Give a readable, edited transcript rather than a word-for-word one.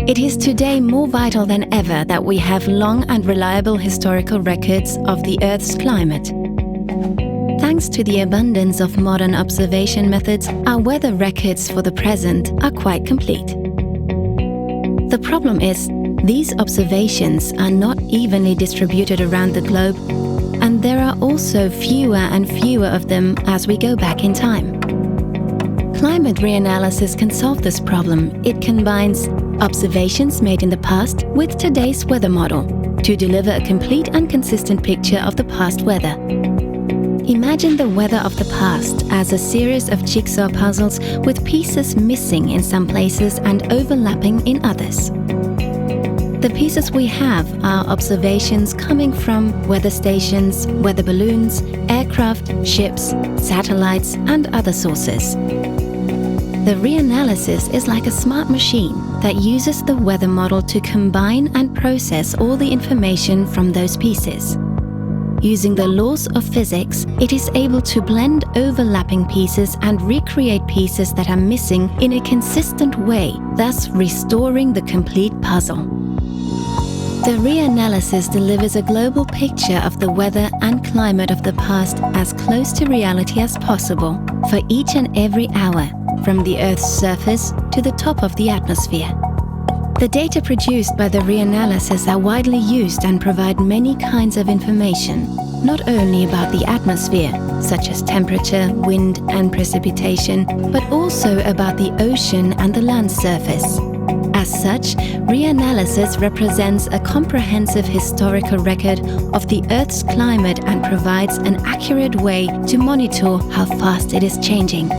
It is today more vital than ever that we have long and reliable historical records of the Earth's climate. Thanks to the abundance of modern observation methods, our weather records for the present are quite complete. The problem is, these observations are not evenly distributed around the globe, and there are also fewer and fewer of them as we go back in time. Climate reanalysis can solve this problem. It combines observations made in the past with today's weather model to deliver a complete and consistent picture of the past weather. Imagine the weather of the past as a series of jigsaw puzzles with pieces missing in some places and overlapping in others. The pieces we have are observations coming from weather stations, weather balloons, aircraft, ships, satellites, and other sources. The reanalysis is like a smart machine that uses the weather model to combine and process all the information from those pieces. Using the laws of physics, it is able to blend overlapping pieces and recreate pieces that are missing in a consistent way, thus restoring the complete puzzle. The reanalysis delivers a global picture of the weather and climate of the past as close to reality as possible for each and every hour, from the Earth's surface to the top of the atmosphere. The data produced by the reanalysis are widely used and provide many kinds of information, not only about the atmosphere, such as temperature, wind, and precipitation, but also about the ocean and the land surface. As such, reanalysis represents a comprehensive historical record of the Earth's climate and provides an accurate way to monitor how fast it is changing.